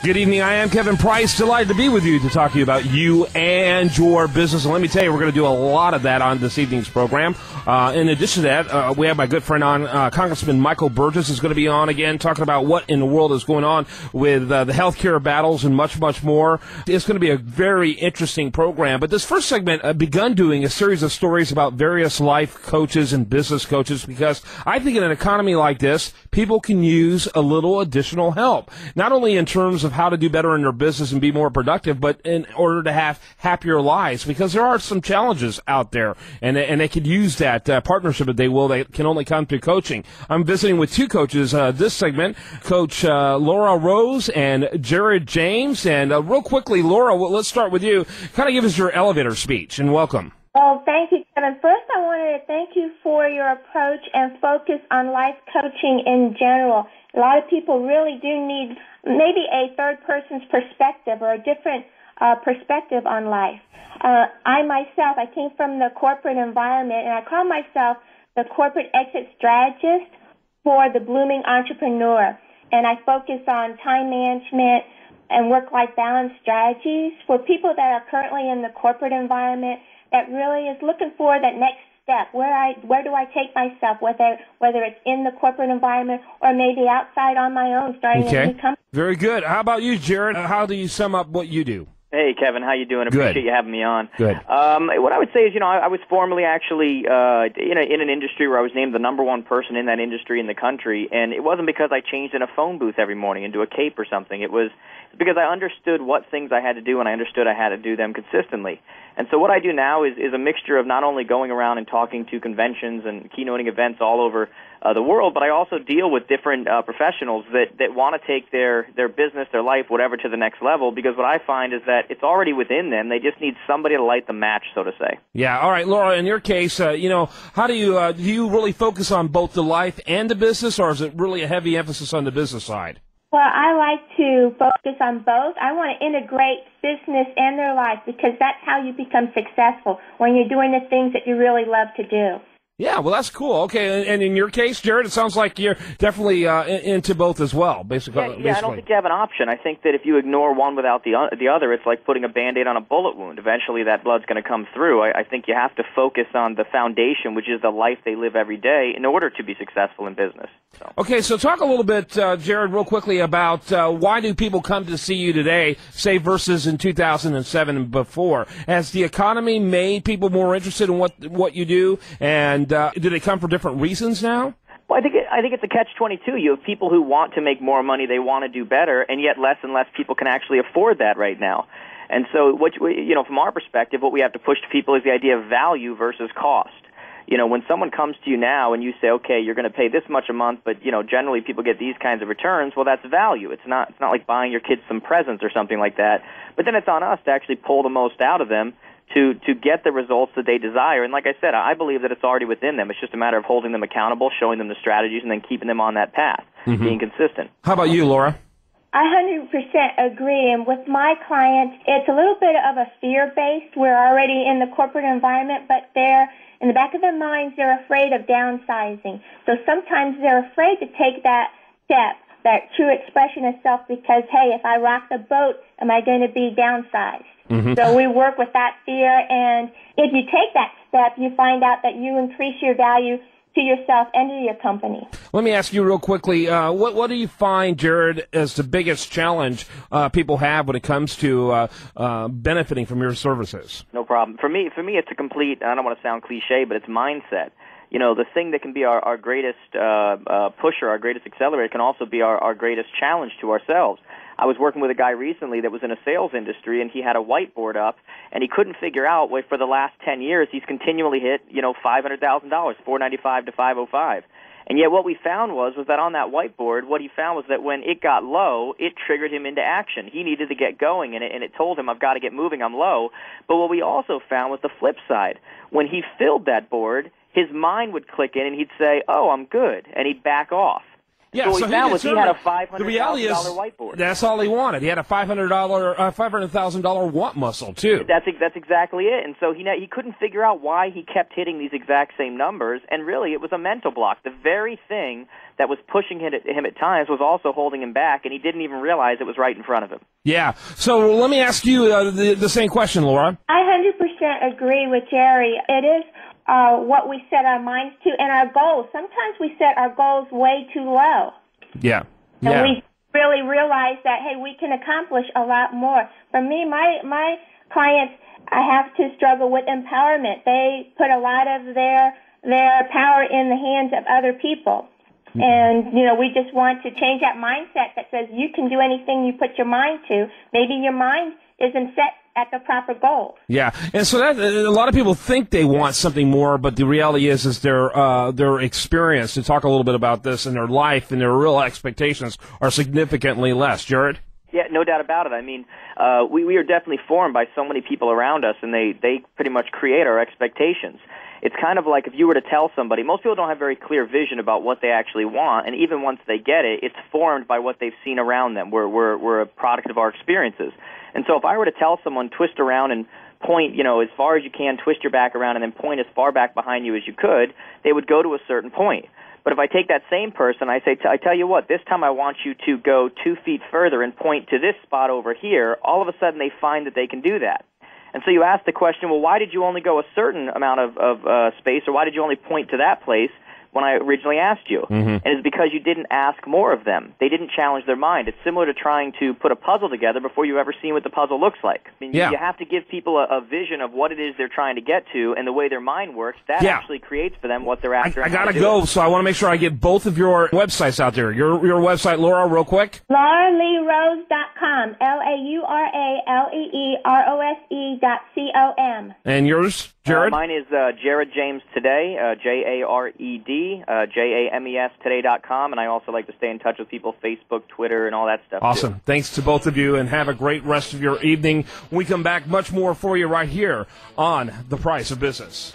Good evening. I am Kevin Price. Delighted to be with you to talk to you about you and your business. And let me tell you, we're going to do a lot of that on this evening's program. In addition to that, we have my good friend on, Congressman Michael Burgess is going to be on again, talking about what in the world is going on with the healthcare battles and much, much more. It's going to be a very interesting program. But this first segment, I've begun doing a series of stories about various life coaches and business coaches because I think in an economy like this, people can use a little additional help, not only in terms of how to do better in their business and be more productive, but in order to have happier lives, because there are some challenges out there, and they could use that partnership that they can only come through coaching. I'm visiting with two coaches this segment, Coach Laura Rose and Jared James. And real quickly, Laura, let's start with you. Kind of give us your elevator speech, and welcome. Oh, thank you, Kevin. First, I wanted to thank you for your approach and focus on life coaching in general. A lot of people really do need maybe a third person's perspective or a different perspective on life. I myself, I came from the corporate environment, and I call myself the corporate exit strategist for the blooming entrepreneur. And I focus on time management and work-life balance strategies for people that are currently in the corporate environment that really is looking for that next step. Where do I take myself, whether it's in the corporate environment or maybe outside on my own, starting a new company. Very good. How about you, Jared? How do you sum up what you do? Hey, Kevin, how you doing? Appreciate you having me on. Good. What I would say is, I was formerly actually in an industry where I was named the number one person in that industry in the country, and it wasn't because I changed in a phone booth every morning into a cape or something. It was because I understood what things I had to do, and I understood I had to do them consistently. And so what I do now is a mixture of not only going around and talking to conventions and keynoting events all over the world, but I also deal with different professionals that want to take their business, their life, whatever, to the next level, because what I find is that it's already within them. They just need somebody to light the match, so to say. Yeah. All right, Laura, in your case, how do you really focus on both the life and the business, or is it really a heavy emphasis on the business side? Well, I like to focus on both. I want to integrate business and their life because that's how you become successful, when you're doing the things that you really love to do. Yeah, well, that's cool. Okay, and in your case, Jared, it sounds like you're definitely into both as well, basically. Yeah, I don't think you have an option. I think that if you ignore one without the other, it's like putting a Band-Aid on a bullet wound. Eventually that blood's going to come through. I think you have to focus on the foundation, which is the life they live every day, in order to be successful in business. So. Okay, so talk a little bit, Jared, real quickly about why do people come to see you today, say, versus in 2007 and before? Has the economy made people more interested in what you do, and do they come for different reasons now? Well, I think it's a catch-22. You have people who want to make more money, they want to do better, and yet less and less people can actually afford that right now. And so, from our perspective, what we have to push to people is the idea of value versus cost. When someone comes to you now and you say, okay, you're going to pay this much a month, but, generally people get these kinds of returns, well, that's value. It's not like buying your kids some presents or something like that. But then it's on us to actually pull the most out of them to get the results that they desire. And like I said, I believe that it's already within them. It's just a matter of holding them accountable, showing them the strategies, and then keeping them on that path, being consistent. How about you, Laura? I 100% agree. And with my clients, it's a little bit of a fear-based. We're already in the corporate environment, but in the back of their minds, they're afraid of downsizing. So sometimes they're afraid to take that step, that true expression of self, because, hey, if I rock the boat, am I going to be downsized? So we work with that fear, and if you take that step, you find out that you increase your value to yourself and to your company. Let me ask you real quickly, what do you find, Jared, as the biggest challenge people have when it comes to benefiting from your services? No problem. For me, it's a complete, I don't want to sound cliche, but it's mindset. The thing that can be our greatest pusher, our greatest accelerator, can also be our greatest challenge to ourselves. I was working with a guy recently that was in a sales industry, and he had a whiteboard up, and he couldn't figure out why for the last 10 years he's continually hit, $500,000, $495 to $505. And yet what we found was that on that whiteboard, what he found was that when it got low, it triggered him into action. He needed to get going, and it told him, I've got to get moving, I'm low. But what we also found was the flip side. When he filled that board, his mind would click in, and he'd say, oh, I'm good, and he'd back off. Yeah, so what so he found was he had a $500,000 the reality is, whiteboard. That's all he wanted. He had a $500,000 want muscle too. That's exactly it. And so he couldn't figure out why he kept hitting these exact same numbers, and really it was a mental block. The very thing that was pushing him at times was also holding him back, and he didn't even realize it was right in front of him. Yeah. So let me ask you the same question, Laura. I 100% agree with Jerry. It is what we set our minds to and our goals. Sometimes we set our goals way too low. Yeah. And we really realize that, hey, we can accomplish a lot more. For me, my clients, I have to struggle with empowerment. They put a lot of their power in the hands of other people. And, we just want to change that mindset that says you can do anything you put your mind to. Maybe your mind isn't set at the proper goal. Yeah, and so that a lot of people think they want something more, but the reality is their experience, to talk a little bit about this, in their life and their real expectations are significantly less. Jared? Yeah, no doubt about it. I mean, we are definitely formed by so many people around us, and they pretty much create our expectations. It's kind of like if you were to tell somebody, most people don't have very clear vision about what they actually want, and even once they get it, it's formed by what they've seen around them. We're a product of our experiences. And so if I were to tell someone, twist around and point, as far as you can, twist your back around and then point as far back behind you as you could, they would go to a certain point. But if I take that same person, I say, I tell you what, this time I want you to go 2 feet further and point to this spot over here, all of a sudden they find that they can do that. And so you ask the question, well, why did you only go a certain amount of space, or why did you only point to that place when I originally asked you? Mm-hmm. And it's because you didn't ask more of them. They didn't challenge their mind. It's similar to trying to put a puzzle together before you've ever seen what the puzzle looks like. I mean, you have to give people a vision of what it is they're trying to get to, and the way their mind works, that actually creates for them what they're after. I gotta go, so I want to make sure I get both of your websites out there. Your website, Laura, real quick. LauraLeeRose.com, LauraLeeRose.com. And yours, Jared? Mine is Jared James Today, Jared, JAMES Today.com, and I also like to stay in touch with people, Facebook, Twitter, and all that stuff. Awesome. Too. Thanks to both of you, and have a great rest of your evening. When we come back, much more for you right here on The Price of Business.